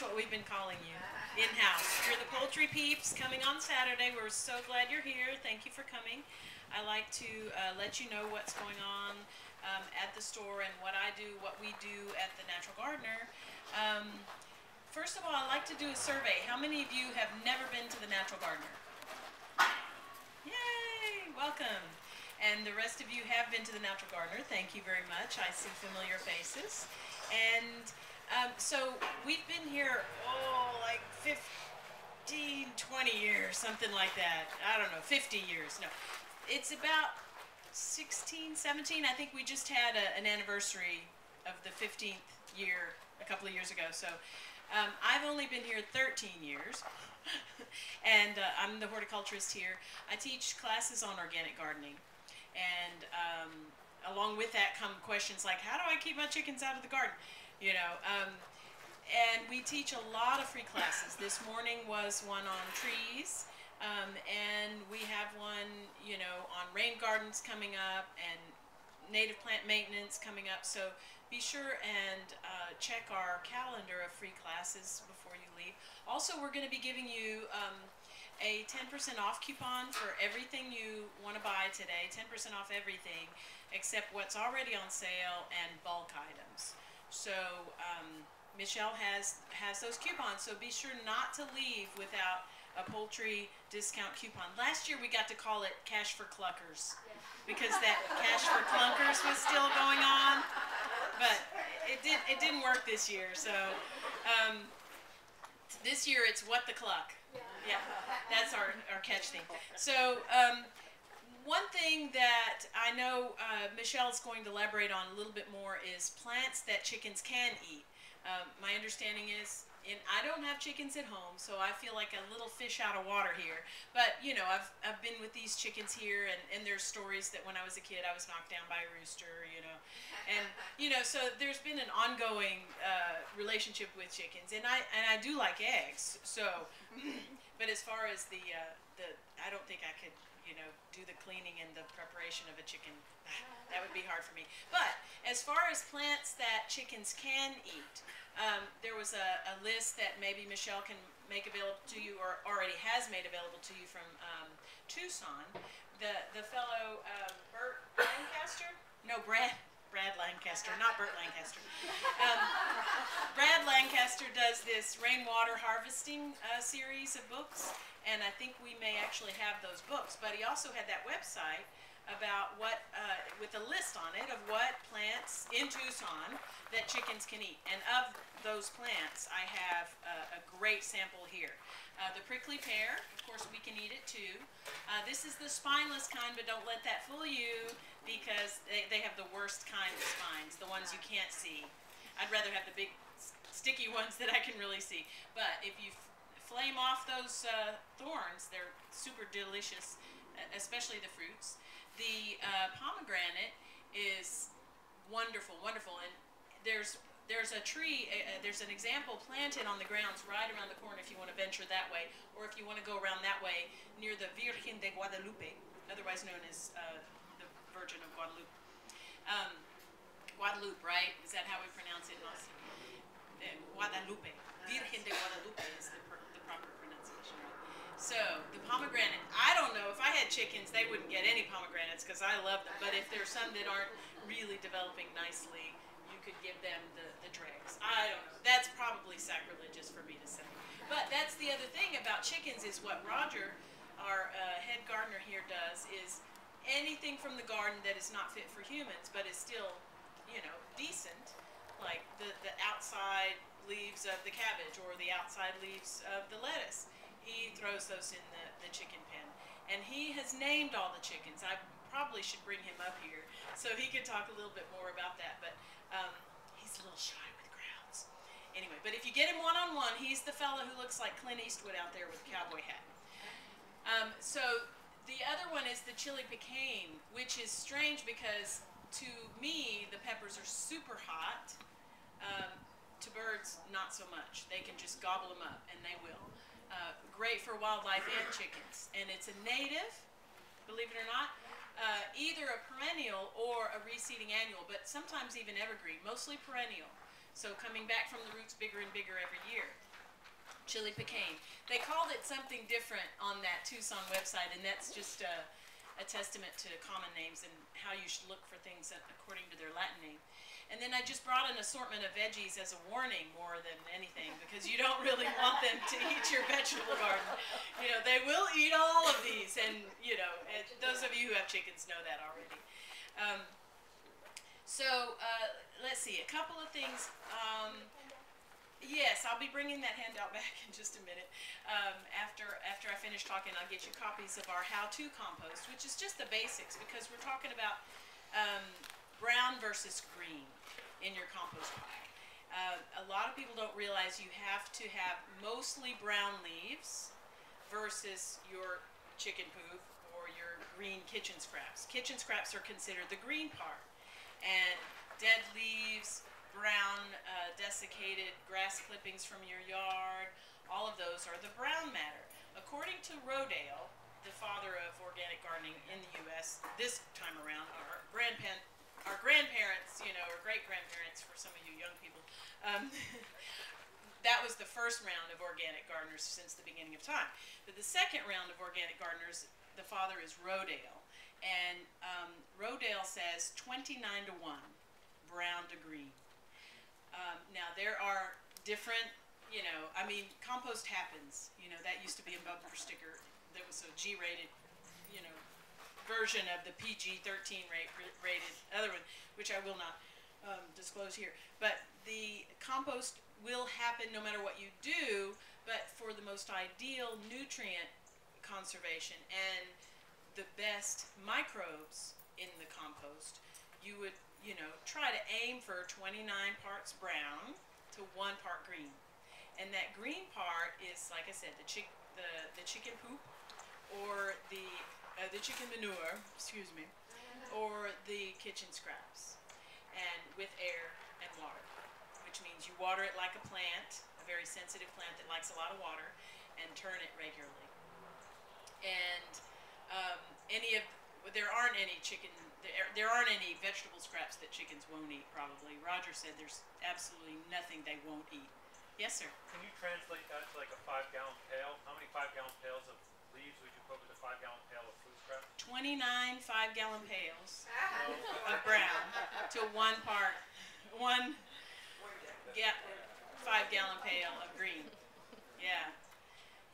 That's what we've been calling you, in-house. You're the Poultry Peeps coming on Saturday. We're so glad you're here. Thank you for coming. I like to let you know what's going on at the store and what I do, what we do at the Natural Gardener. First of all, I'd like to do a survey. How many of you have never been to the Natural Gardener? Yay! Welcome. And the rest of you have been to the Natural Gardener. Thank you very much. I see familiar faces. And so we've been here, like 15, 20 years, something like that. I don't know, 50 years. No, it's about 16, 17. I think we just had an anniversary of the 15th year a couple of years ago. So I've only been here 13 years. And I'm the horticulturist here. I teach classes on organic gardening. And along with that come questions like, how do I keep my chickens out of the garden? You know, and we teach a lot of free classes. This morning was one on trees, and we have one, you know, on rain gardens coming up and native plant maintenance coming up. So be sure and check our calendar of free classes before you leave. Also, we're going to be giving you a 10% off coupon for everything you want to buy today. 10% off everything except what's already on sale and bulk items. So Michelle has those coupons, so be sure not to leave without a poultry discount coupon. Last year we got to call it Cash for Cluckers because that Cash for Clunkers was still going on, but it didn't work this year. So this year it's What the Cluck. Yeah, that's our catch thing. So one thing that I know Michelle's going to elaborate on a little bit more is plants that chickens can eat. My understanding is, and I don't have chickens at home, so I feel like a little fish out of water here. But, you know, I've been with these chickens here, and there's stories that when I was a kid I was knocked down by a rooster, you know. And, you know, so there's been an ongoing relationship with chickens. And I do like eggs, so, but as far as I don't think I could, you know, do the cleaning and the preparation of a chicken. That would be hard for me. But as far as plants that chickens can eat, there was a list that maybe Michelle can make available to you, or already has made available to you from Tucson. The fellow Bert Lancaster? No, Brad Lancaster, not Bert Lancaster. Brad Lancaster does this rainwater harvesting series of books, and I think we may actually have those books. But he also had that website about what, with a list on it of what plants in Tucson that chickens can eat. And of those plants, I have a great sample here. The prickly pear, of course, we can eat it too. This is the spineless kind, but don't let that fool you because they have the worst kind of spines, the ones you can't see. I'd rather have the big sticky ones that I can really see. But if you flame off those thorns, they're super delicious, especially the fruits. The pomegranate is wonderful, wonderful, and there's a tree, there's an example planted on the grounds right around the corner if you want to venture that way, or if you want to go around that way near the Virgen de Guadalupe, otherwise known as the Virgin of Guadalupe. Guadalupe, right? Is that how we pronounce it? Guadalupe. Virgen de Guadalupe is the proper pronunciation. So, the pomegranate, I don't know, if I had chickens, they wouldn't get any pomegranates because I love them, but if there's some that aren't really developing nicely, you could give them the dregs. I don't know. That's probably sacrilegious for me to say. But that's the other thing about chickens is what Roger, our head gardener here, does is anything from the garden that is not fit for humans, but is still, you know, decent, like the outside leaves of the cabbage or the outside leaves of the lettuce. He throws those in the chicken pen. And he has named all the chickens. I probably should bring him up here so he could talk a little bit more about that. But he's a little shy with crowds. Anyway, but if you get him one-on-one, he's the fellow who looks like Clint Eastwood out there with a cowboy hat. So the other one is the chili pecan, which is strange because to me, the peppers are super hot. To birds, not so much. They can just gobble them up, and they will. Great for wildlife and chickens. And it's a native, believe it or not, either a perennial or a reseeding annual, but sometimes even evergreen, mostly perennial. So coming back from the roots bigger and bigger every year. Chili pecan. They called it something different on that Tucson website, and that's just a testament to common names and how you should look for things according to their Latin name. And then I just brought an assortment of veggies as a warning more than anything, because you don't really want them to eat your vegetable garden. You know, they will eat all of these, and you know, and those of you who have chickens know that already. Let's see, a couple of things. Yes, I'll be bringing that handout back in just a minute. After I finish talking, I'll get you copies of our how-to compost, which is just the basics, because we're talking about brown versus green in your compost pile. A lot of people don't realize you have to have mostly brown leaves versus your chicken poop or your green kitchen scraps. Kitchen scraps are considered the green part, and dead leaves, brown desiccated grass clippings from your yard, all of those are the brown matter. According to Rodale, the father of organic gardening in the U.S. this time around, our grandparents, you know, or great-grandparents for some of you young people, that was the first round of organic gardeners since the beginning of time. But the second round of organic gardeners, the father is Rodale, and Rodale says 29 to 1, brown to green. Now there are different, you know, I mean, compost happens, you know, that used to be a bumper sticker. There was a G-rated, you know, version of the PG-13 rated other one, which I will not disclose here. But the compost will happen no matter what you do, but for the most ideal nutrient conservation and the best microbes in the compost, you would, you know, try to aim for 29 parts brown to 1 part green. And that green part is, like I said, the chicken poop, or the chicken manure, excuse me, or the kitchen scraps, and with air and water, which means you water it like a plant, a very sensitive plant that likes a lot of water, and turn it regularly. And there aren't any vegetable scraps that chickens won't eat, probably. Roger said there's absolutely nothing they won't eat. Yes, sir? Can you translate that to like a 5-gallon pail? How many 5-gallon pails of leaves would you put with a 5-gallon pail of food scraps? 29 5-gallon pails of brown to 1 5-gallon pail of green. Yeah.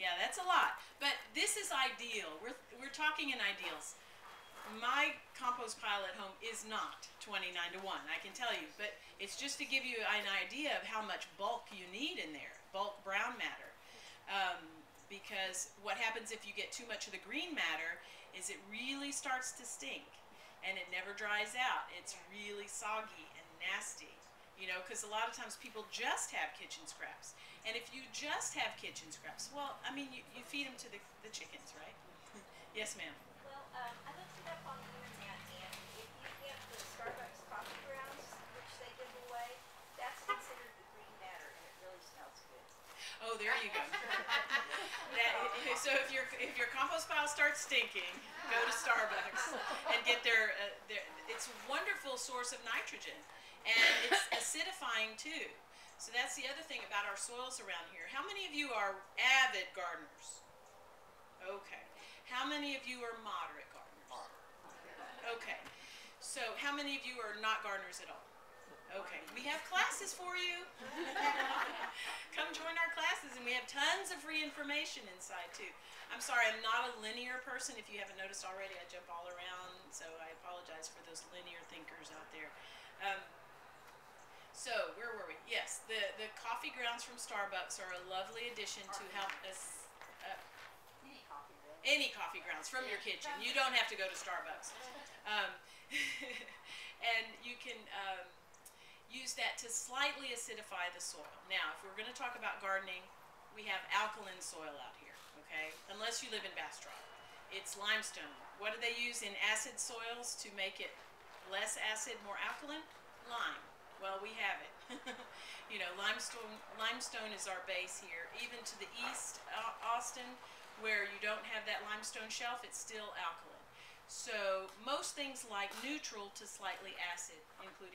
Yeah, that's a lot. But this is ideal. We're talking in ideals. My compost pile at home is not 29 to 1, I can tell you, but it's just to give you an idea of how much bulk you need in there, bulk brown matter. Because what happens if you get too much of the green matter is it really starts to stink, and it never dries out. It's really soggy and nasty, you know, because a lot of times people just have kitchen scraps. And if you just have kitchen scraps, well, I mean, you feed them to the chickens, right? Yes, ma'am. Well, I looked it up on the internet, and if you get the Starbucks coffee grounds, which they give away, that's considered the green matter, and it really smells good. Oh, there you go. So if your compost pile starts stinking, go to Starbucks and get their it's a wonderful source of nitrogen, and it's acidifying too. So that's the other thing about our soils around here. How many of you are avid gardeners? Okay. How many of you are moderate gardeners? Okay. So how many of you are not gardeners at all? Okay. We have classes for you. Come join our classes, and we have tons of free information inside too. I'm sorry, I'm not a linear person. If you haven't noticed already, I jump all around, so I apologize for those linear thinkers out there. So where were we? Yes, the coffee grounds from Starbucks are a lovely addition to help us. Any coffee grounds from your kitchen. You don't have to go to Starbucks. And you can use that to slightly acidify the soil. Now, if we're going to talk about gardening, we have alkaline soil out here, okay? Unless you live in Bastrop. It's limestone. What do they use in acid soils to make it less acid, more alkaline? Lime. Well, we have it. You know, limestone is our base here. Even to the east, Austin, where you don't have that limestone shelf, it's still alkaline. So most things like neutral to slightly acid, including